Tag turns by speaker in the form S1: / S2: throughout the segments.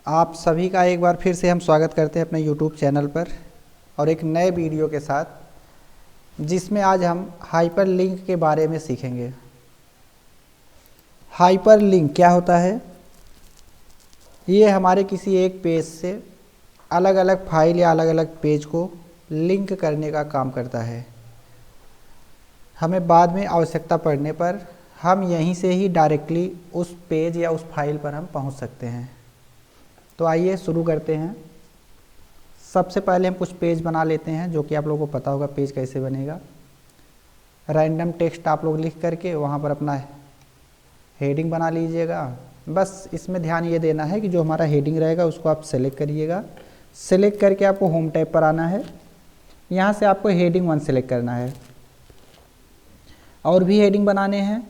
S1: आप सभी का एक बार फिर से हम स्वागत करते हैं अपने YouTube चैनल पर और एक नए वीडियो के साथ, जिसमें आज हम हाइपरलिंक के बारे में सीखेंगे। हाइपरलिंक क्या होता है? ये हमारे किसी एक पेज से अलग अलग फाइल या अलग अलग पेज को लिंक करने का काम करता है। हमें बाद में आवश्यकता पड़ने पर हम यहीं से ही डायरेक्टली उस पेज या उस फाइल पर हम पहुंच सकते हैं। तो आइए शुरू करते हैं। सबसे पहले हम कुछ पेज बना लेते हैं, जो कि आप लोगों को पता होगा पेज कैसे बनेगा। रैंडम टेक्स्ट आप लोग लिख करके वहाँ पर अपना हेडिंग बना लीजिएगा। बस इसमें ध्यान ये देना है कि जो हमारा हेडिंग रहेगा उसको आप सेलेक्ट करिएगा। सेलेक्ट करके आपको होम टैब पर आना है। यहाँ से आपको हेडिंग 1 सेलेक्ट करना है। और भी हेडिंग बनाने हैं,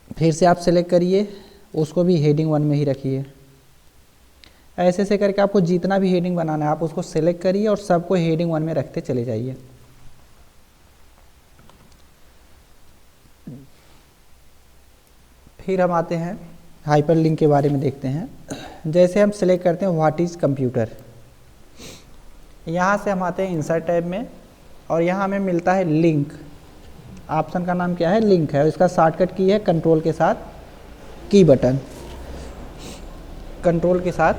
S1: फिर से आप सेलेक्ट करिए, उसको भी हेडिंग 1 में ही रखिए। ऐसे से करके आपको जितना भी हेडिंग बनाना है आप उसको सेलेक्ट करिए और सबको हेडिंग 1 में रखते चले जाइए। फिर हम आते हैं हाइपरलिंक के बारे में देखते हैं। जैसे हम सेलेक्ट करते हैं व्हाट इज़ कंप्यूटर, यहाँ से हम आते हैं इंसर्ट टैब में और यहाँ हमें मिलता है लिंक। ऑप्शन का नाम क्या है? लिंक है। और इसका शॉर्टकट की है कंट्रोल के साथ की बटन, कंट्रोल के साथ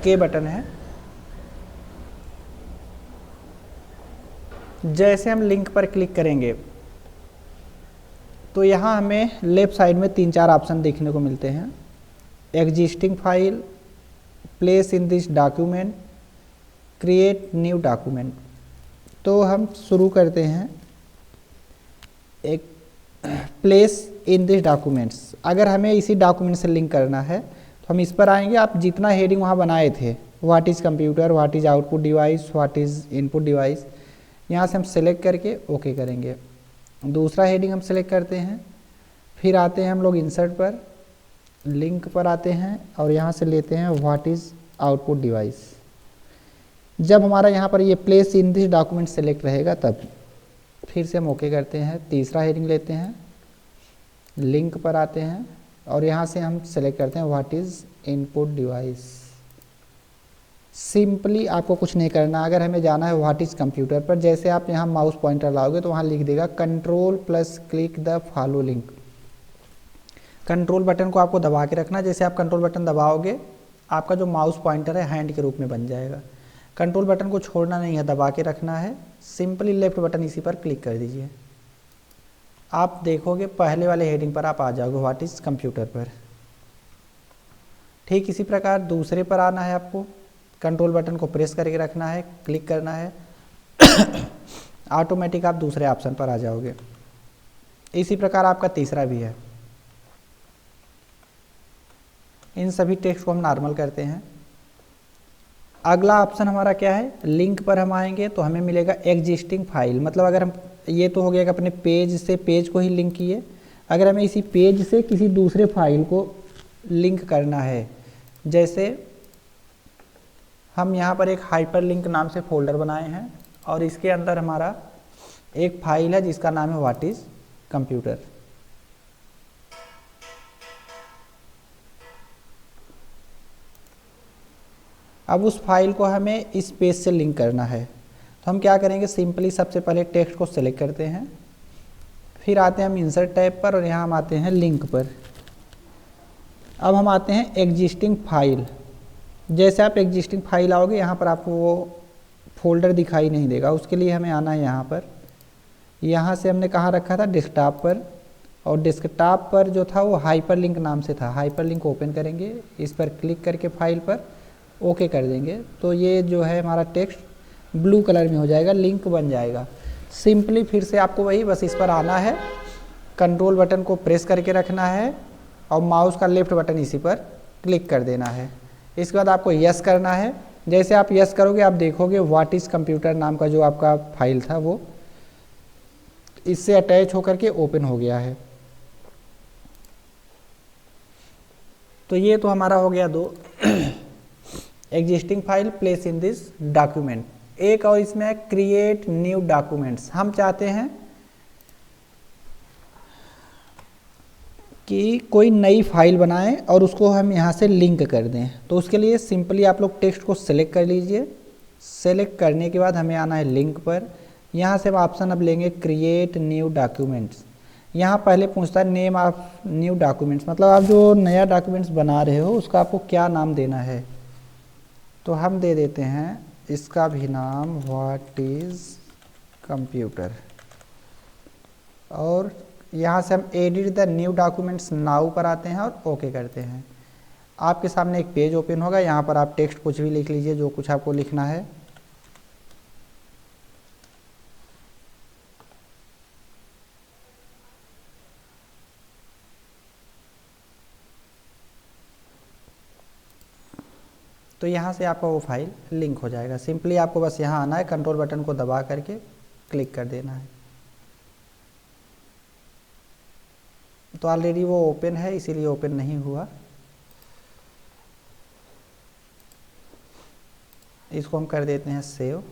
S1: के बटन है। जैसे हम लिंक पर क्लिक करेंगे तो यहाँ हमें लेफ्ट साइड में 3-4 ऑप्शन देखने को मिलते हैं। Existing file, place in this document, create new document. तो हम शुरू करते हैं एक प्लेस इन दिस डॉक्यूमेंट्स। अगर हमें इसी डॉक्यूमेंट से लिंक करना है तो हम इस पर आएंगे। आप जितना हेडिंग वहाँ बनाए थे, what is computer, what is output device, what is input device, यहाँ से हम सेलेक्ट करके ओके करेंगे। दूसरा हेडिंग हम सेलेक्ट करते हैं। फिर आते हैं हम लोग इंसर्ट पर, लिंक पर आते हैं और यहाँ से लेते हैं व्हाट इज़ आउटपुट डिवाइस। जब हमारा यहाँ पर ये place in this document select रहेगा तब फिर से हम ओके करते हैं। तीसरा हेडिंग लेते हैं, लिंक पर आते हैं और यहाँ से हम सेलेक्ट करते हैं what is input device. Simply आपको कुछ नहीं करना। अगर हमें जाना है व्हाट इज़ कंप्यूटर पर, जैसे आप यहाँ माउस पॉइंटर लाओगे तो वहाँ लिख देगा control plus click the follow link. Control button को आपको दबा के रखना। जैसे आप कंट्रोल बटन दबाओगे आपका जो माउस पॉइंटर है हैंड के रूप में बन जाएगा। कंट्रोल बटन को छोड़ना नहीं है, दबा के रखना है। सिंपली लेफ्ट बटन इसी पर क्लिक कर दीजिए। आप देखोगे पहले वाले हेडिंग पर आप आ जाओगे, व्हाट इज़ कंप्यूटर पर। ठीक इसी प्रकार दूसरे पर आना है आपको। कंट्रोल बटन को प्रेस करके रखना है, क्लिक करना है, ऑटोमेटिक आप दूसरे ऑप्शन पर आ जाओगे। इसी प्रकार आपका तीसरा भी है। इन सभी टेक्स्ट को हम नॉर्मल करते हैं। अगला ऑप्शन हमारा क्या है? लिंक पर हम आएंगे तो हमें मिलेगा एग्जिस्टिंग फाइल। मतलब अगर हम, ये तो हो गया कि अपने पेज से पेज को ही लिंक किए। अगर हमें इसी पेज से किसी दूसरे फाइल को लिंक करना है, जैसे हम यहाँ पर एक हाइपरलिंक नाम से फोल्डर बनाए हैं और इसके अंदर हमारा एक फाइल है जिसका नाम है व्हाट इज़ कंप्यूटर। अब उस फाइल को हमें इस पेज से लिंक करना है तो हम क्या करेंगे? सिंपली सबसे पहले टेक्स्ट को सेलेक्ट करते हैं, फिर आते हैं हम इंसर्ट टैब पर और यहाँ हम आते हैं लिंक पर। अब हम आते हैं एग्जिस्टिंग फाइल। जैसे आप एग्जिस्टिंग फाइल आओगे यहाँ पर आपको वो फोल्डर दिखाई नहीं देगा। उसके लिए हमें आना है यहाँ पर। यहाँ से हमने कहाँ रखा था? डेस्कटॉप पर। और डेस्कटॉप पर जो था वो हाइपरलिंक नाम से था। हाइपरलिंक ओपन करेंगे, इस पर क्लिक करके फाइल पर ओके कर देंगे तो ये जो है हमारा टेक्स्ट ब्लू कलर में हो जाएगा, लिंक बन जाएगा। सिंपली फिर से आपको वही बस इस पर आना है, कंट्रोल बटन को प्रेस करके रखना है और माउस का लेफ्ट बटन इसी पर क्लिक कर देना है। इसके बाद आपको यस करना है। जैसे आप यस करोगे आप देखोगे व्हाट इज़ कंप्यूटर नाम का जो आपका फाइल था वो इससे अटैच होकर के ओपन हो गया है। तो ये तो हमारा हो गया दो existing file, place in this document. एक और इसमें है क्रिएट न्यू डॉक्यूमेंट्स। हम चाहते हैं कि कोई नई फाइल बनाएं और उसको हम यहाँ से लिंक कर दें। तो उसके लिए सिंपली आप लोग टेक्स्ट को सिलेक्ट कर लीजिए। सेलेक्ट करने के बाद हमें आना है लिंक पर। यहाँ से हम ऑप्शन अब लेंगे क्रिएट न्यू डॉक्यूमेंट्स। यहाँ पहले पूछता है नेम ऑफ न्यू डॉक्यूमेंट्स, मतलब आप जो नया डॉक्यूमेंट्स बना रहे हो उसका आपको क्या नाम देना है। तो हम दे देते हैं इसका भी नाम व्हाट इज़ कंप्यूटर, और यहाँ से हम edit the new documents now पर आते हैं और ओके करते हैं। आपके सामने एक पेज ओपन होगा, यहाँ पर आप टेक्स्ट कुछ भी लिख लीजिए जो कुछ आपको लिखना है। तो यहाँ से आपका वो फाइल लिंक हो जाएगा। सिंपली आपको बस यहाँ आना है, कंट्रोल बटन को दबा करके क्लिक कर देना है। तो ऑलरेडी वो ओपन है इसीलिए ओपन नहीं हुआ। इसको हम कर देते हैं सेव,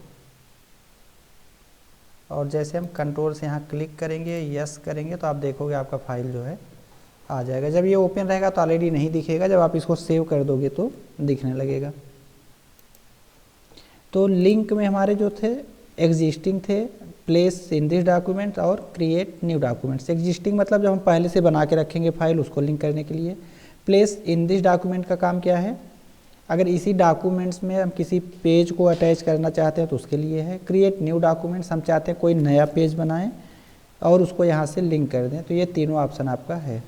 S1: और जैसे हम कंट्रोल से यहाँ क्लिक करेंगे, यस करेंगे, तो आप देखोगे आपका फाइल जो है आ जाएगा। जब ये ओपन रहेगा तो ऑलरेडी नहीं दिखेगा, जब आप इसको सेव कर दोगे तो दिखने लगेगा। तो लिंक में हमारे जो थे एग्जिस्टिंग थे, प्लेस इन दिस डॉक्यूमेंट और क्रिएट न्यू डॉक्यूमेंट्स। एग्जिस्टिंग मतलब जब हम पहले से बना के रखेंगे फाइल उसको लिंक करने के लिए। प्लेस इन दिस डॉक्यूमेंट का काम क्या है, अगर इसी डॉक्यूमेंट्स में हम किसी पेज को अटैच करना चाहते हैं तो उसके लिए है। क्रिएट न्यू डॉक्यूमेंट्स, हम चाहते हैं कोई नया पेज बनाएं और उसको यहाँ से लिंक कर दें। तो ये तीनों ऑप्शन आपका है।